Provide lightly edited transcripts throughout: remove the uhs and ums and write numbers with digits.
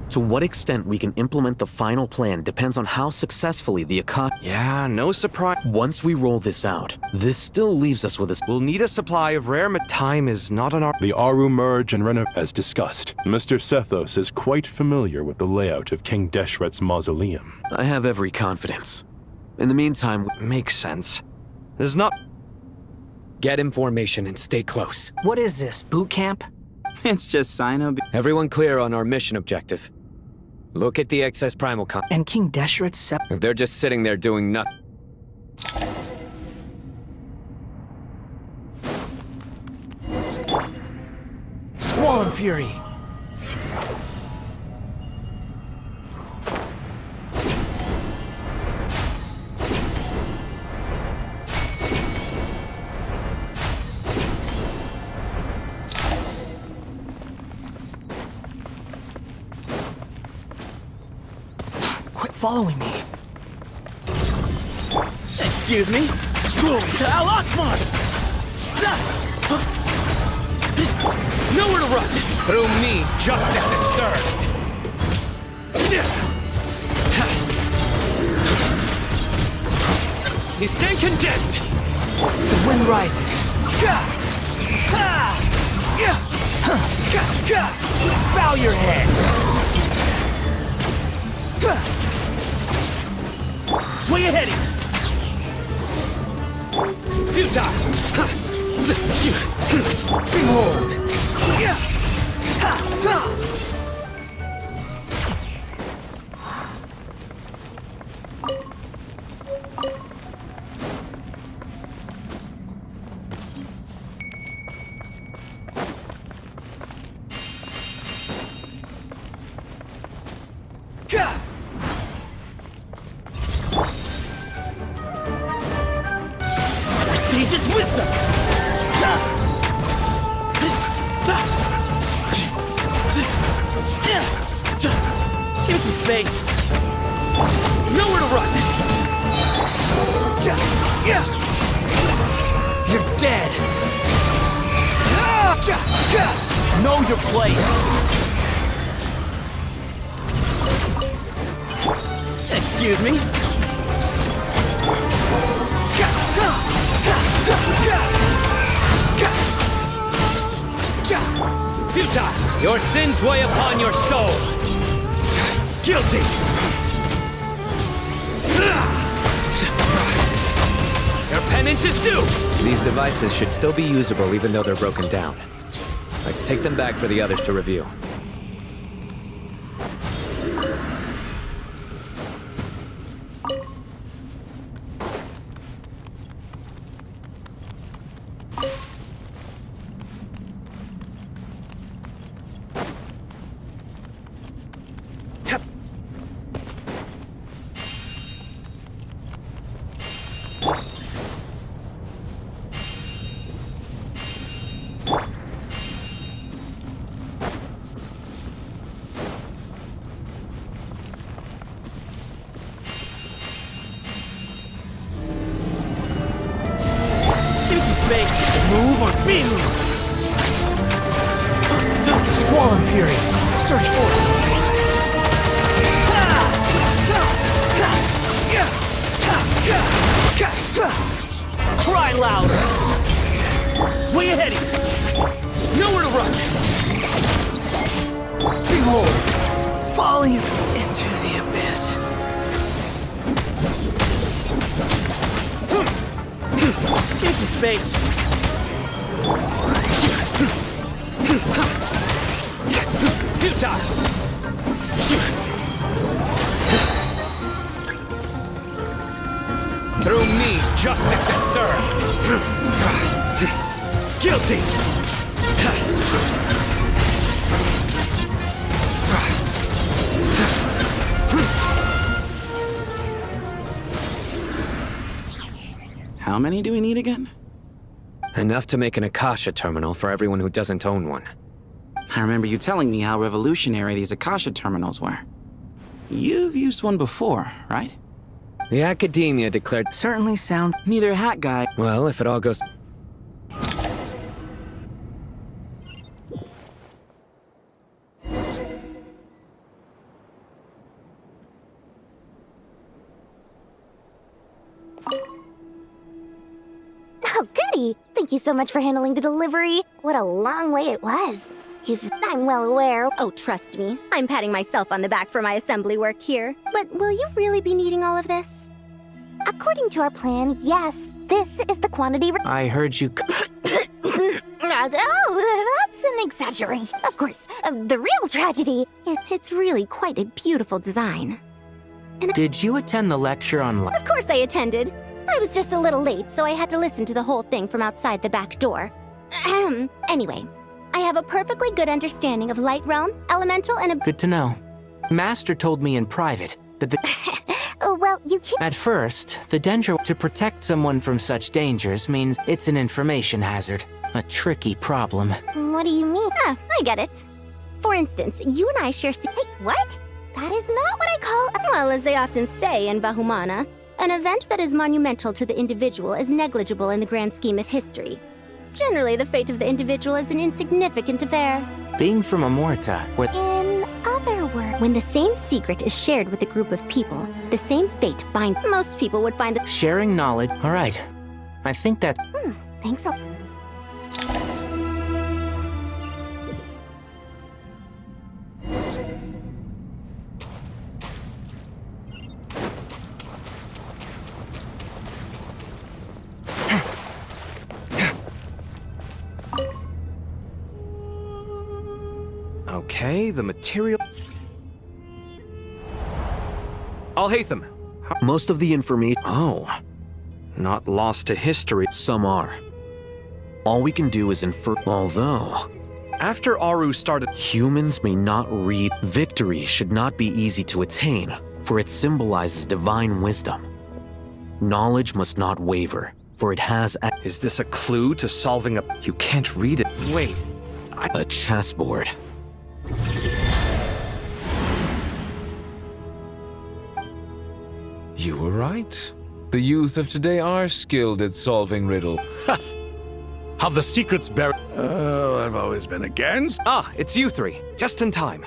To what extent we can implement the final plan depends on how successfully the economy... Yeah, no surprise. Once we roll this out, this still leaves us with a... We'll need a supply of rare time is not on our... The Aru merge and renovate as discussed. Mr. Sethos is quite familiar with the layout of King Deshret's mausoleum. I have every confidence. In the meantime... Makes sense. There's not... Get information and stay close. What is this, boot camp? It's just Sino. Everyone clear on our mission objective. Look at the excess primal And King Deshret's scepter. If they're just sitting there doing nothing. Squall Fury. Quit following me. Excuse me? Glory to Al Akbar! Nowhere to run! Through me, justice is served! You stand condemned! The wind rises. Bow your head. Way ahead of you! Futile! Behold. Sage's wisdom! Give me some space. Nowhere to run. You're dead. Know your place. Excuse me? Futile! Your sins weigh upon your soul! Guilty! Your penance is due! These devices should still be usable even though they're broken down. Let's take them back for the others to review. Space. Move or be moved. Squall and Fury. Search for it. Cry louder. Way ahead of you. Nowhere to run. Behold. Falling into the abyss. Give some space. Futile! Through me, justice is served! Guilty! How many do we need again? Enough to make an Akasha terminal for everyone who doesn't own one. I remember you telling me how revolutionary these Akasha terminals were. You've used one before, right? The Academia declared... Certainly sounds... Neither hat guy. Well, if it all goes... Oh, goody! Thank you so much for handling the delivery. What a long way it was. I'm well aware. Oh, trust me. I'm patting myself on the back for my assembly work here. But will you really be needing all of this? According to our plan, yes. This is the quantity... I heard you... Oh, that's an exaggeration. Of course, the real tragedy... It's really quite a beautiful design. Did you attend the lecture on... Of course I attended. I was just a little late, so I had to listen to the whole thing from outside the back door. Anyway, I have a perfectly good understanding of light realm, elemental, and... Good to know. Master told me in private that the... Oh, well, you can't... At first, the dendro to protect someone from such dangers means it's an information hazard. A tricky problem. What do you mean? I get it. For instance, you and I share... Hey, what? That is not what I call... Well, as they often say in Bahumana, an event that is monumental to the individual is negligible in the grand scheme of history. Generally, the fate of the individual is an insignificant affair. Being from Amorta, where... In other words, when the same secret is shared with a group of people, the same fate binds... Most people would find that... Sharing knowledge... All right. I think that... Thanks a... Okay, the material... Al-Haytham. Most of the information... Oh. Not lost to history. Some are. All we can do is infer... Although... After Aru started... Humans may not read. Victory should not be easy to attain, for it symbolizes divine wisdom. Knowledge must not waver, for it has... Is this a clue to solving a... You can't read it. Wait. A chessboard. You were right. The youth of today are skilled at solving riddle. Have the secrets buried. Oh, I've always been against. Ah, it's you three. Just in time.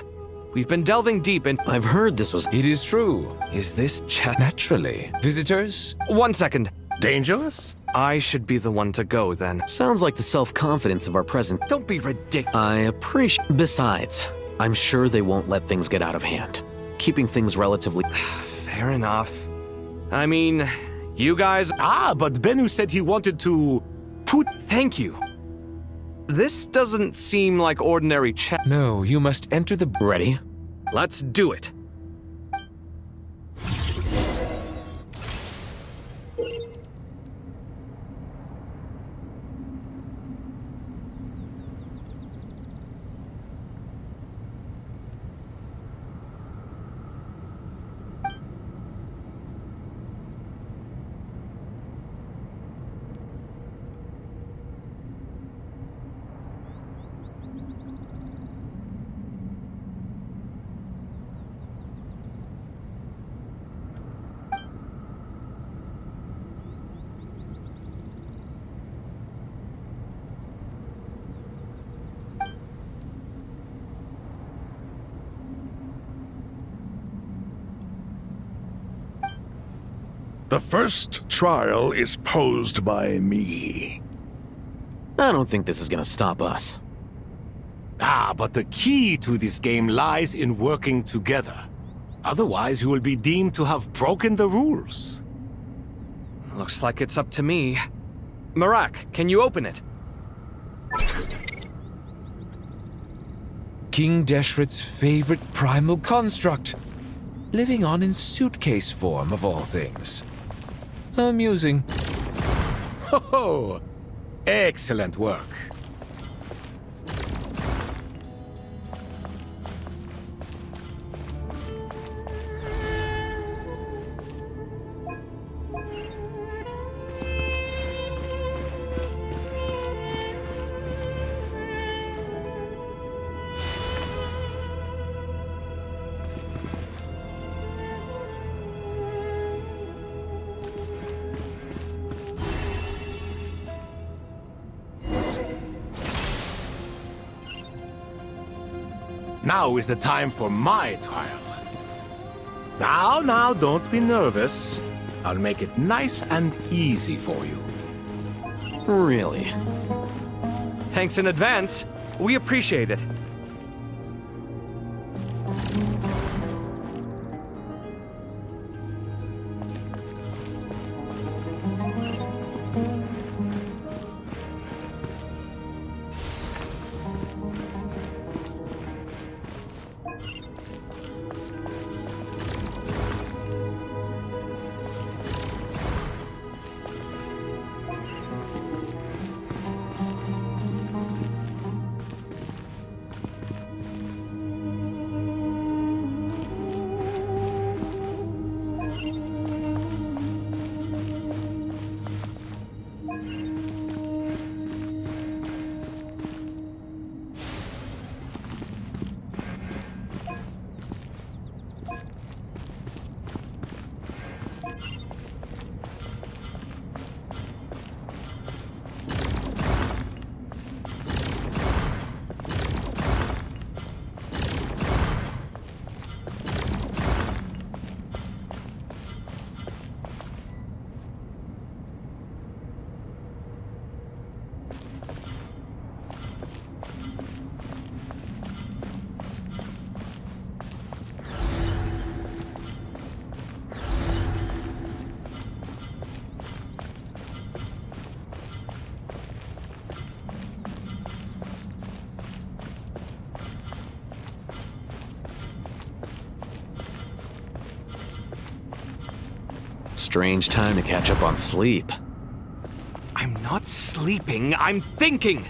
We've been delving deep in... I've heard this was... It is true. Is this chat... Naturally. Visitors? 1 second. Dangerous? I should be the one to go then. Sounds like the self-confidence of our present... Don't be ridiculous. I appreciate... Besides, I'm sure they won't let things get out of hand. Keeping things relatively... Fair enough. I mean, you guys... Ah, but Bennu said he wanted to... Thank you. This doesn't seem like ordinary chat. No, you must enter the... Ready? Let's do it. The first trial is posed by me. I don't think this is gonna stop us. Ah, but the key to this game lies in working together. Otherwise, you will be deemed to have broken the rules. Looks like it's up to me. Marak, can you open it? King Deshret's favorite primal construct. Living on in suitcase form, of all things. Amusing. Ho-ho! Excellent work. Now is the time for my trial. Now, don't be nervous. I'll make it nice and easy for you. Really? Thanks in advance. We appreciate it. Strange time to catch up on sleep. I'm not sleeping, I'm thinking!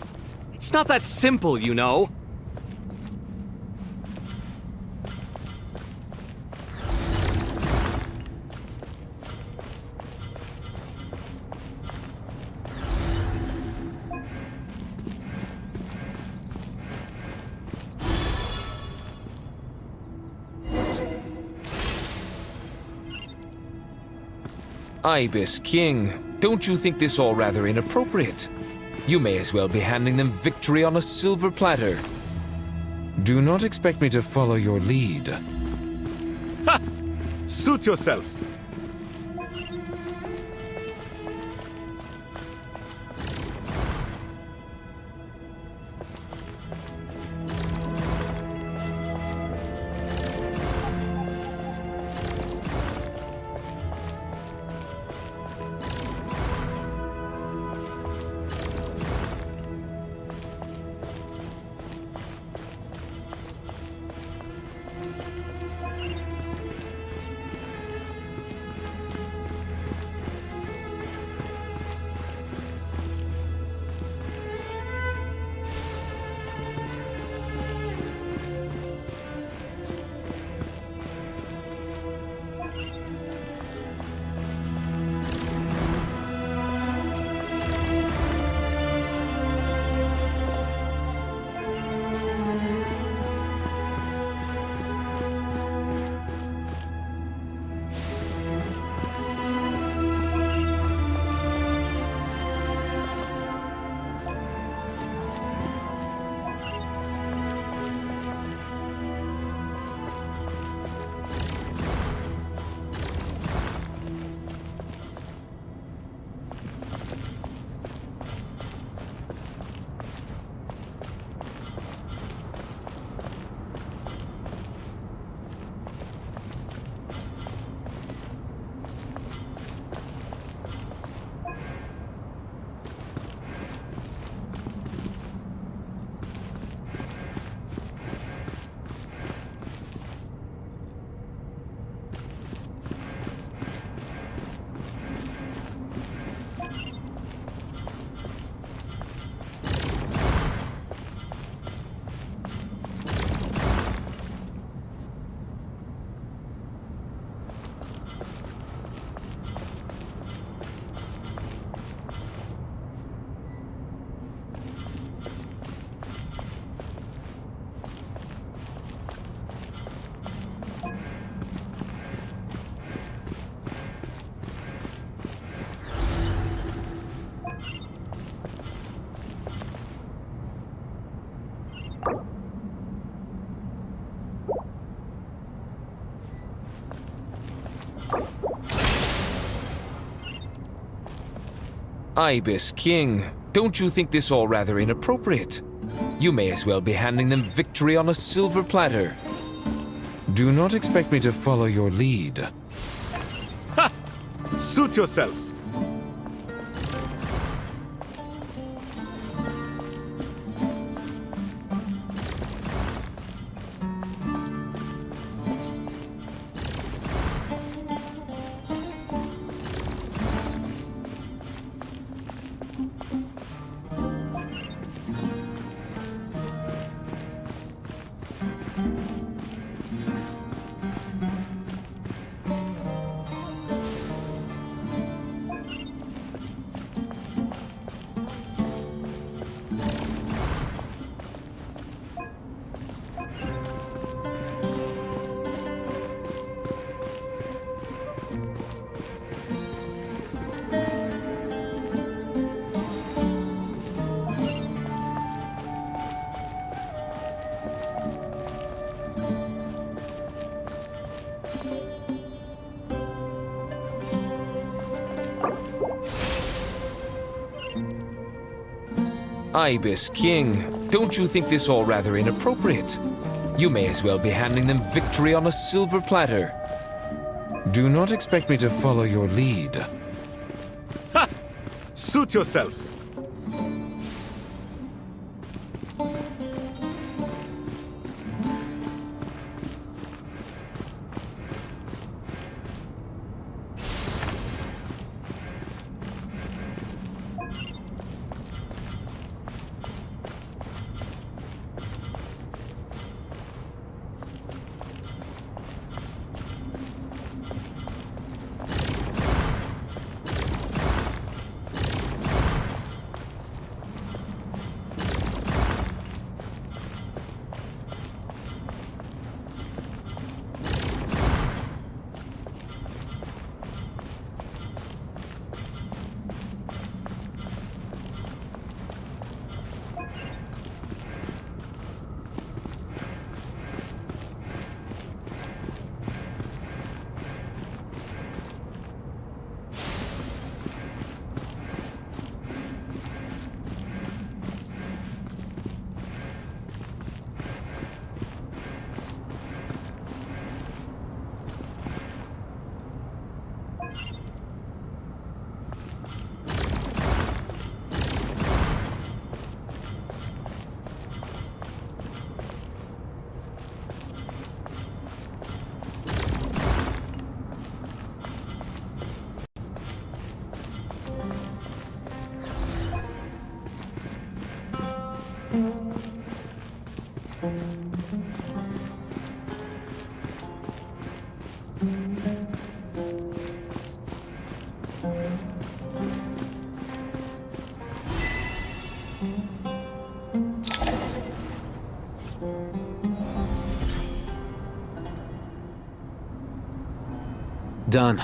It's not that simple, you know. Ibis King, don't you think this all rather inappropriate? You may as well be handing them victory on a silver platter. Do not expect me to follow your lead. Ha! Suit yourself. Ibis King, don't you think this all rather inappropriate? You may as well be handing them victory on a silver platter. Do not expect me to follow your lead. Suit yourself. Ibis King, don't you think this all rather inappropriate? You may as well be handing them victory on a silver platter. Do not expect me to follow your lead. Suit yourself. Done.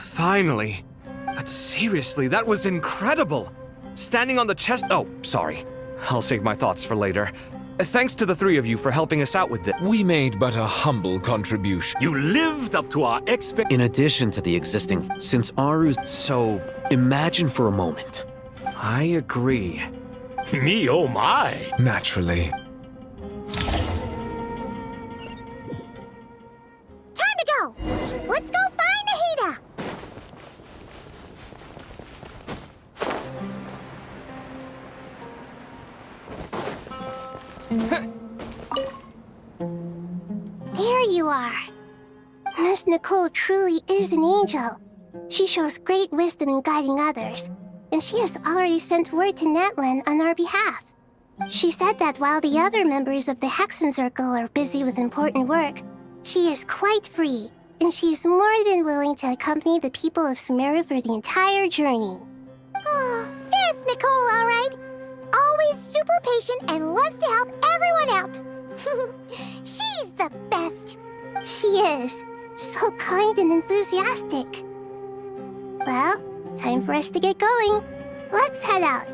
Finally. But seriously, that was incredible. Standing on the chest. Oh, sorry. I'll save my thoughts for later. Thanks to the three of you for helping us out with this. We made but a humble contribution. You lived up to our In addition to the existing, since Aru's. So, Imagine for a moment. I agree. Me, oh my. Naturally. Time to go! Let's go find Nahida! There you are. Miss Nicole truly is an angel. She shows great wisdom in guiding others, and she has already sent word to Natlan on our behalf. She said that while the other members of the Hexen Circle are busy with important work, she is quite free, and she is more than willing to accompany the people of Sumeru for the entire journey. Oh, there's Nicole, all right. Always super patient and loves to help everyone out. She's the best. She is. So kind and enthusiastic. Well, time for us to get going. Let's head out.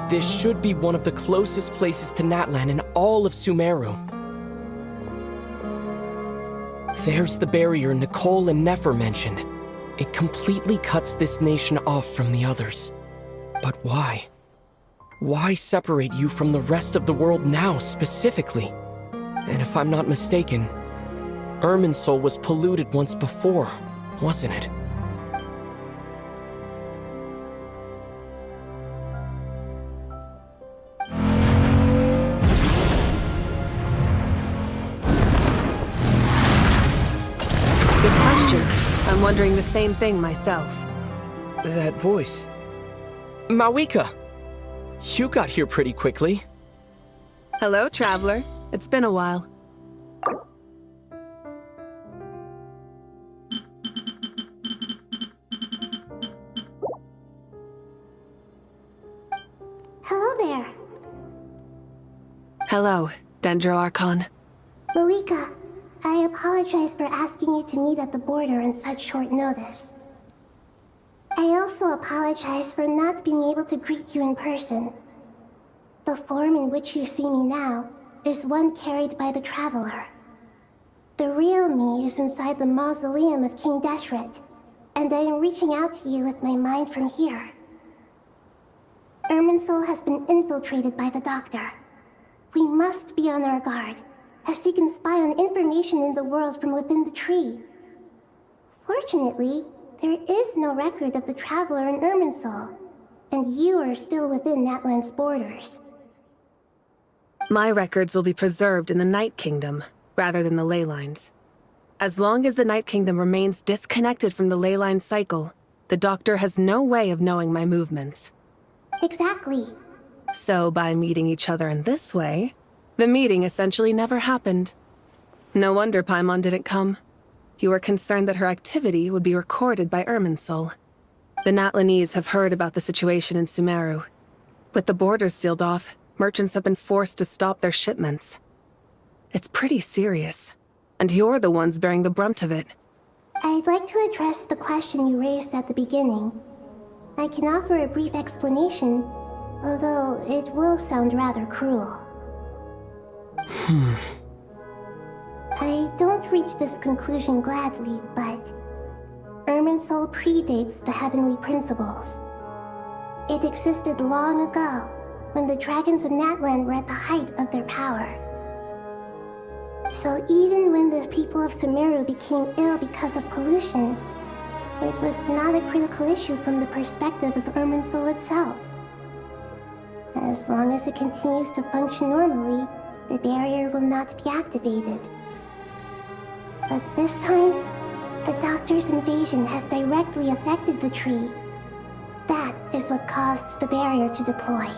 This should be one of the closest places to Natlan in all of Sumeru. There's the barrier Nicole and Nefer mentioned. It completely cuts this nation off from the others. But why? Why separate you from the rest of the world now, specifically? And if I'm not mistaken, Irminsul was polluted once before, wasn't it? Good question. I'm wondering the same thing myself. That voice. Mawika! You got here pretty quickly. Hello, traveler. It's been a while. Hello there. Hello, Dendro Archon. Mawika, I apologize for asking you to meet at the border on such short notice. I also apologize for not being able to greet you in person. The form in which you see me now is one carried by the Traveler. The real me is inside the mausoleum of King Deshret, and I am reaching out to you with my mind from here. Irminsul has been infiltrated by the Doctor. We must be on our guard, as he can spy on information in the world from within the tree. Fortunately, there is no record of the Traveler in Irminsul, and you are still within Natlan's borders. My records will be preserved in the Night Kingdom, rather than the ley lines. As long as the Night Kingdom remains disconnected from the ley line cycle, the Doctor has no way of knowing my movements. Exactly. So by meeting each other in this way, the meeting essentially never happened. No wonder Paimon didn't come. You were concerned that her activity would be recorded by Irminsul. The Natlanese have heard about the situation in Sumeru. With the borders sealed off, merchants have been forced to stop their shipments. It's pretty serious, and you're the ones bearing the brunt of it. I'd like to address the question you raised at the beginning. I can offer a brief explanation, although it will sound rather cruel. I don't reach this conclusion gladly, but Irminsul predates the heavenly principles. It existed long ago, when the dragons of Natlan were at the height of their power. So even when the people of Sumeru became ill because of pollution, it was not a critical issue from the perspective of Irminsul itself. As long as it continues to function normally, the barrier will not be activated. But this time, the Doctor's invasion has directly affected the tree. That is what caused the barrier to deploy.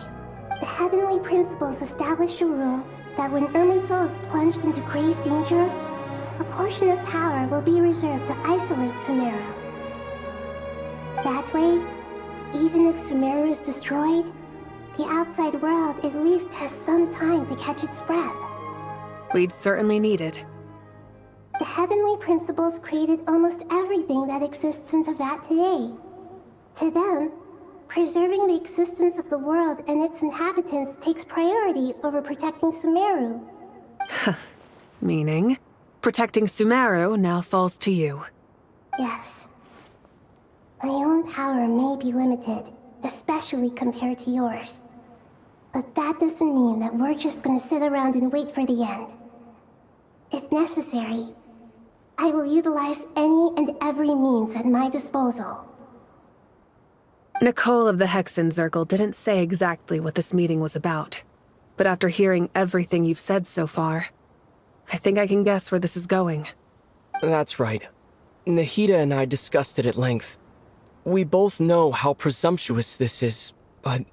The heavenly principles established a rule that when Irminsul is plunged into grave danger, a portion of power will be reserved to isolate Sumeru. That way, even if Sumeru is destroyed, the outside world at least has some time to catch its breath. We'd certainly need it. The heavenly principles created almost everything that exists in Teyvat today. To them, preserving the existence of the world and its inhabitants takes priority over protecting Sumeru. Meaning, protecting Sumeru now falls to you. Yes. My own power may be limited, especially compared to yours. But that doesn't mean that we're just gonna sit around and wait for the end. If necessary, I will utilize any and every means at my disposal. Nicole of the Hexen Circle didn't say exactly what this meeting was about. But after hearing everything you've said so far, I think I can guess where this is going. That's right. Nahida and I discussed it at length. We both know how presumptuous this is, but...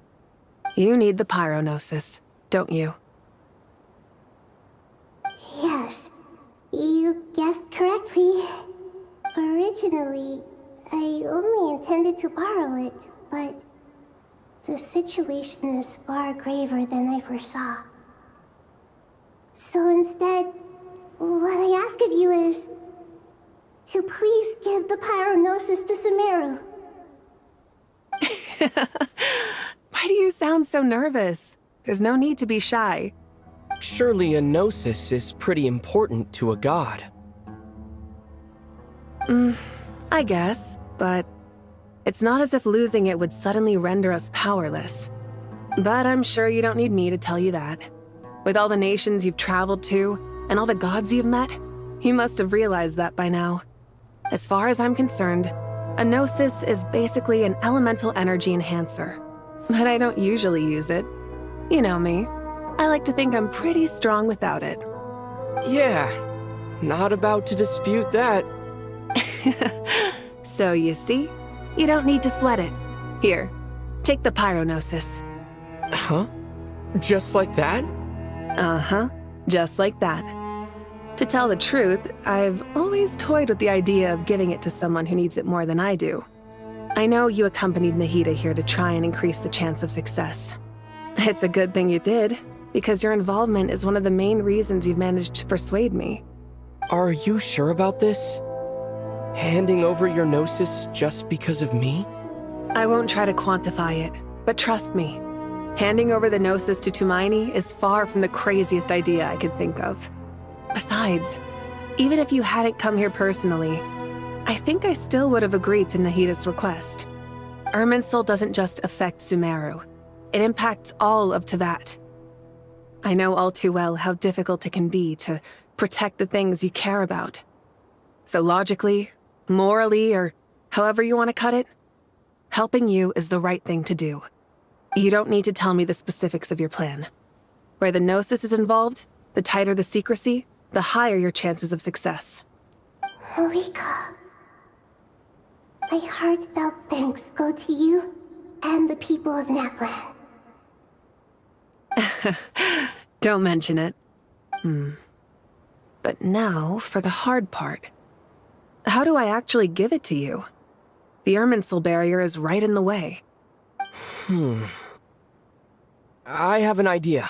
You need the pyronosis, don't you? Yes, you guessed correctly. Originally, I only intended to borrow it, but the situation is far graver than I foresaw. So instead, what I ask of you is to please give the pyronosis to Sumeru. Why do you sound so nervous? There's no need to be shy. Surely a gnosis is pretty important to a god. I guess, but it's not as if losing it would suddenly render us powerless. But I'm sure you don't need me to tell you that. With all the nations you've traveled to, and all the gods you've met, you must have realized that by now. As far as I'm concerned, a gnosis is basically an elemental energy enhancer. But I don't usually use it. You know me. I like to think I'm pretty strong without it. Yeah, not about to dispute that. So you see, you don't need to sweat it. Here, take the pyronosis. Huh? Just like that? Uh-huh, just like that. To tell the truth, I've always toyed with the idea of giving it to someone who needs it more than I do. I know you accompanied Nahida here to try and increase the chance of success. It's a good thing you did, because your involvement is one of the main reasons you've managed to persuade me. Are you sure about this? Handing over your gnosis just because of me? I won't try to quantify it, but trust me. Handing over the gnosis to Tumaini is far from the craziest idea I could think of. Besides, even if you hadn't come here personally, I think I still would have agreed to Nahida's request. Irminsul doesn't just affect Sumeru. It impacts all of Teyvat. I know all too well how difficult it can be to protect the things you care about. So logically, morally, or however you want to cut it, helping you is the right thing to do. You don't need to tell me the specifics of your plan. Where the gnosis is involved, the tighter the secrecy, the higher your chances of success. Malika, my heartfelt thanks go to you and the people of Natlan. Don't mention it. But now for the hard part. How do I actually give it to you? The Irminsul barrier is right in the way. I have an idea.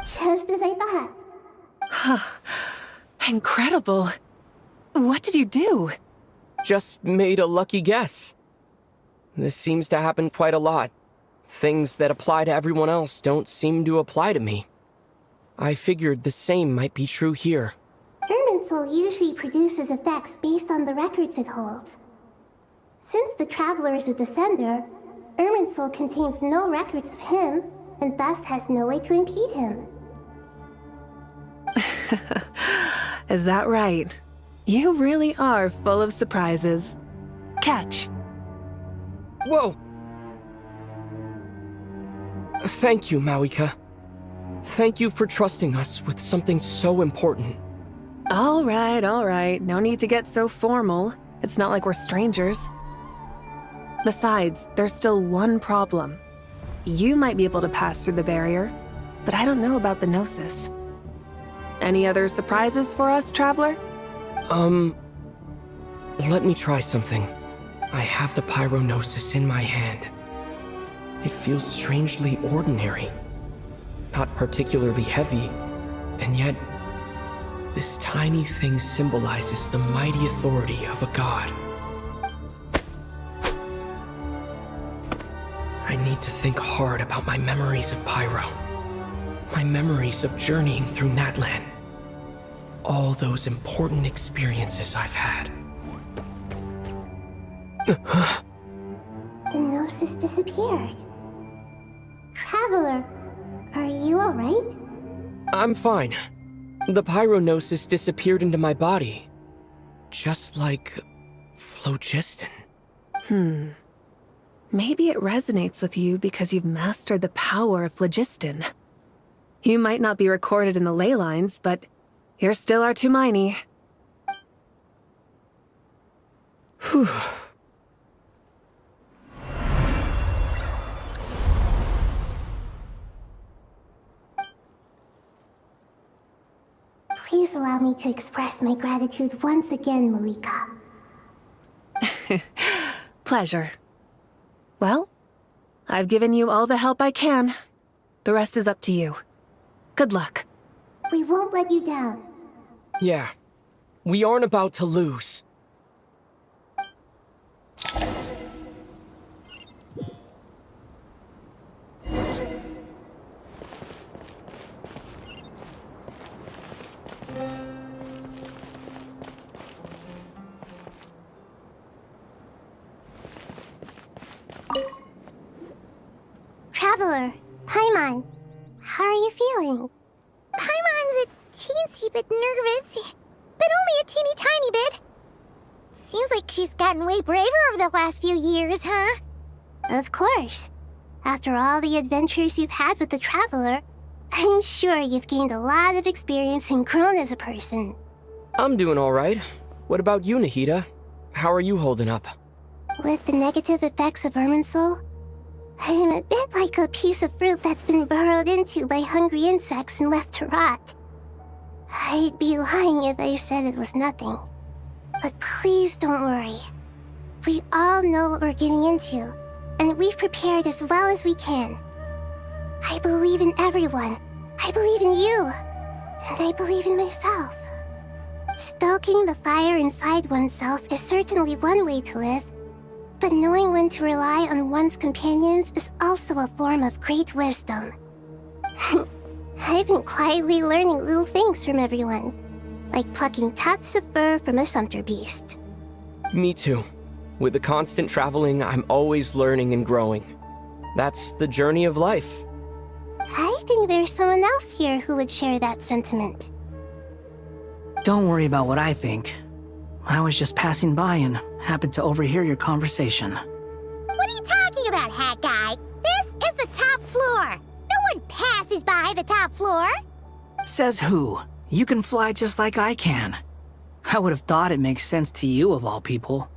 Just as I thought. Incredible. What did you do? Just made a lucky guess. This seems to happen quite a lot. Things that apply to everyone else don't seem to apply to me. I figured the same might be true here. Irminsul usually produces effects based on the records it holds. Since the Traveler is a descender, Irminsul contains no records of him, and thus has no way to impede him. Is that right? You really are full of surprises. Catch. Whoa! Thank you, Mawika. Thank you for trusting us with something so important. All right. No need to get so formal. It's not like we're strangers. Besides, there's still one problem. You might be able to pass through the barrier, but I don't know about the Gnosis. Any other surprises for us, Traveler? Let me try something. I have the Pyronosis in my hand. It feels strangely ordinary. Not particularly heavy, and yet this tiny thing symbolizes the mighty authority of a god. I need to think hard about my memories of Pyro. My memories of journeying through Natlan. All those important experiences I've had. The Gnosis disappeared. Traveler, are you alright? I'm fine. The Pyronosis disappeared into my body. Just like phlogiston. Maybe it resonates with you because you've mastered the power of phlogiston. You might not be recorded in the ley lines, but you're still our Tumaini. Whew. Please allow me to express my gratitude once again, Malika. Pleasure. Well, I've given you all the help I can. The rest is up to you. Good luck. We won't let you down. Yeah. We aren't about to lose. Traveler, Paimon, how are you feeling? Paimon's a teensy bit nervous, but only a teeny tiny bit. Seems like she's gotten way braver over the last few years, huh? Of course. After all the adventures you've had with the Traveler, I'm sure you've gained a lot of experience and grown as a person. I'm doing all right. What about you, Nahida? How are you holding up? With the negative effects of Irminsul, I'm a bit like a piece of fruit that's been burrowed into by hungry insects and left to rot. I'd be lying if I said it was nothing. But please don't worry. We all know what we're getting into, and we've prepared as well as we can. I believe in everyone. I believe in you. And I believe in myself. Stoking the fire inside oneself is certainly one way to live. But knowing when to rely on one's companions is also a form of great wisdom. I've been quietly learning little things from everyone, like plucking tufts of fur from a sumpter beast. Me too. With the constant traveling, I'm always learning and growing. That's the journey of life. I think there's someone else here who would share that sentiment. Don't worry about what I think. I was just passing by and happened to overhear your conversation. What are you talking about, hat guy? This is the top floor. No one passes by the top floor. Says who? You can fly just like I can. I would have thought it makes sense to you of all people.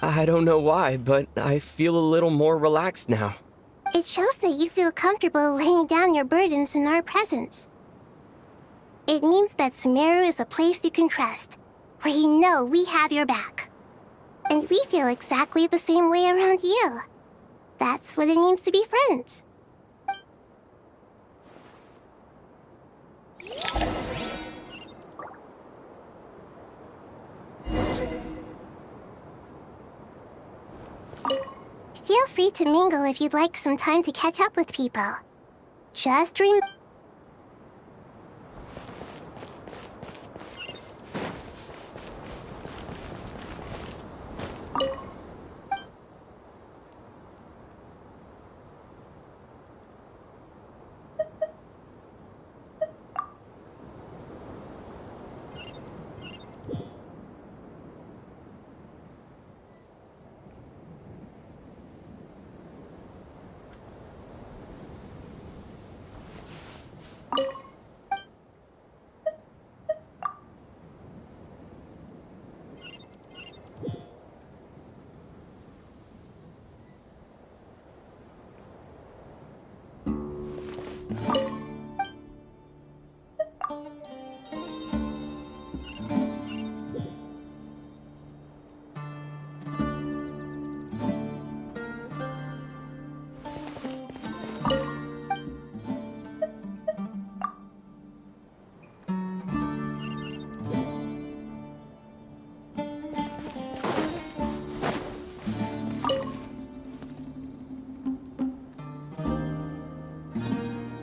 I don't know why, but I feel a little more relaxed now. It shows that you feel comfortable laying down your burdens in our presence. It means that Sumeru is a place you can trust, where you know we have your back. And we feel exactly the same way around you. That's what it means to be friends. Feel free to mingle if you'd like some time to catch up with people. Just remember.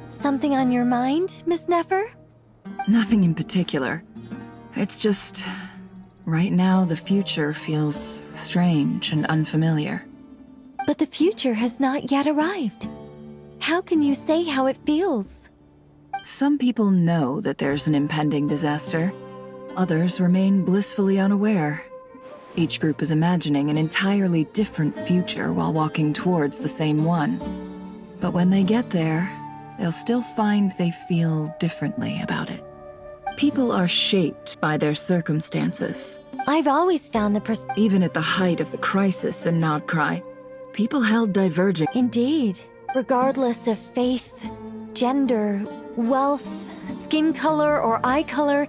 Something on your mind, Miss Nefer? Nothing in particular. It's just... right now, the future feels strange and unfamiliar. But the future has not yet arrived. How can you say how it feels? Some people know that there's an impending disaster. Others remain blissfully unaware. Each group is imagining an entirely different future while walking towards the same one. But when they get there, they'll still find they feel differently about it. People are shaped by their circumstances. I've always found even at the height of the crisis in Nodcry, people held diverging. Indeed. Regardless of faith, gender, wealth, skin color, or eye color,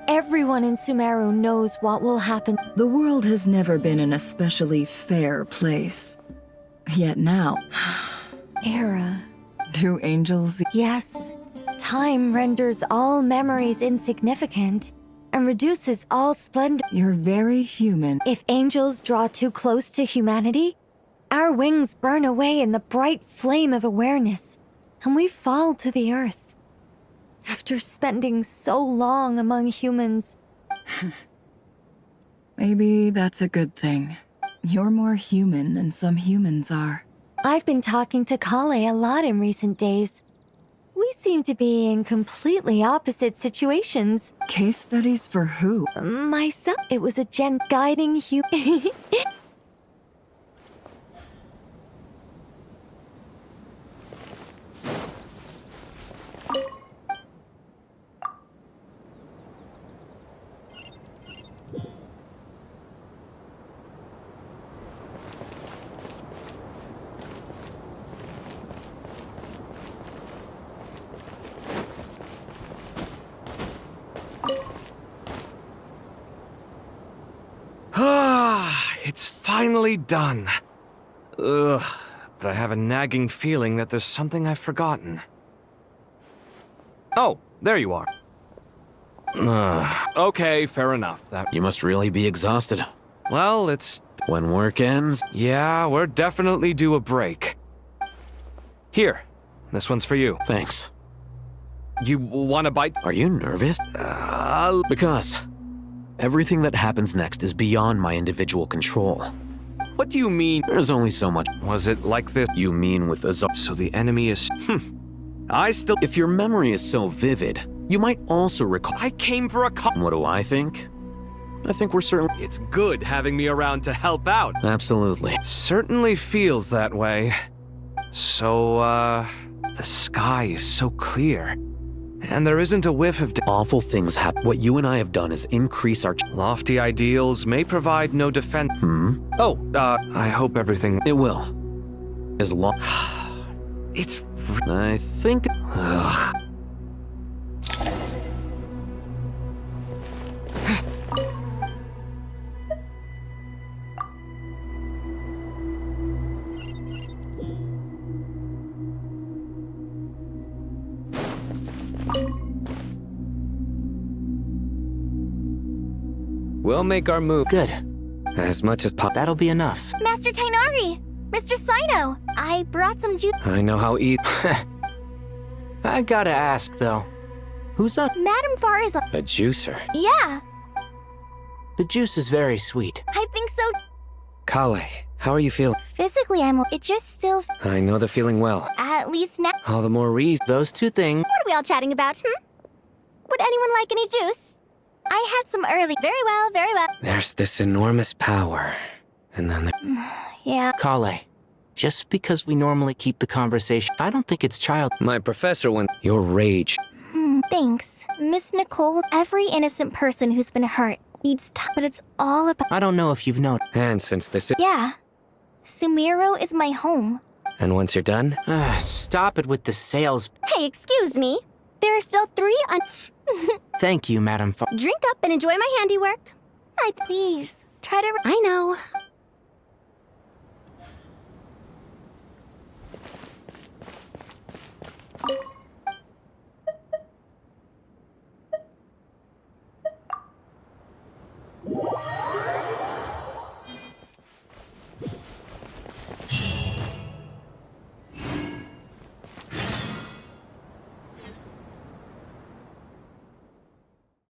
everyone in Sumeru knows what will happen. The world has never been an especially fair place. Yet now... Era. Do angels... Yes. Time renders all memories insignificant, and reduces all splendor. You're very human. If angels draw too close to humanity, our wings burn away in the bright flame of awareness, and we fall to the earth. After spending so long among humans. Maybe that's a good thing. You're more human than some humans are. I've been talking to Kale a lot in recent days. We seem to be in completely opposite situations. Case studies for who? Myself. It was a guiding human. It's finally done. Ugh, but I have a nagging feeling that there's something I've forgotten. Oh, there you are. Okay, fair enough. You must really be exhausted. Well, it's... When work ends? Yeah, we're definitely due a break. Here, this one's for you. Thanks. You want a bite? Are you nervous? Because everything that happens next is beyond my individual control. What do you mean? There's only so much. Was it like this? You mean with Azar? So the enemy is... I still... If your memory is so vivid, you might also recall... I came for a What do I think? I think we're certainly... It's good having me around to help out. Absolutely. Certainly feels that way. So, the sky is so clear. And there isn't a whiff of... Awful things happen. What you and I have done is increase our... Lofty ideals may provide no defense... Oh, I hope everything... It will. As long... It's... I think... We'll make our move. Good. As much as That'll be enough. Master Tainari! Mr. Sino! I brought some juice. I know how easy. I gotta ask, though. Who's up? Madame Farr is A juicer. Yeah, The juice is very sweet. I think so. Kale, how are you feeling? Physically, it just still... I know the feeling well. At least now... All the more reason. Those two things. What are we all chatting about, Would anyone like any juice? I had some early. Very well, very well. There's this enormous power. And then Yeah. Kale, just because we normally keep the conversation, I don't think it's child. my professor went. Your rage. Thanks. Miss Nicole, every innocent person who's been hurt needs time, but it's all about... I don't know if you've known. And since this is... Yeah. Sumeru is my home. And once you're done? Stop it with the sales. Hey, excuse me. There are still 3 on... Thank you, Madam Farr. Drink up and enjoy my handiwork. Please, try to... I know.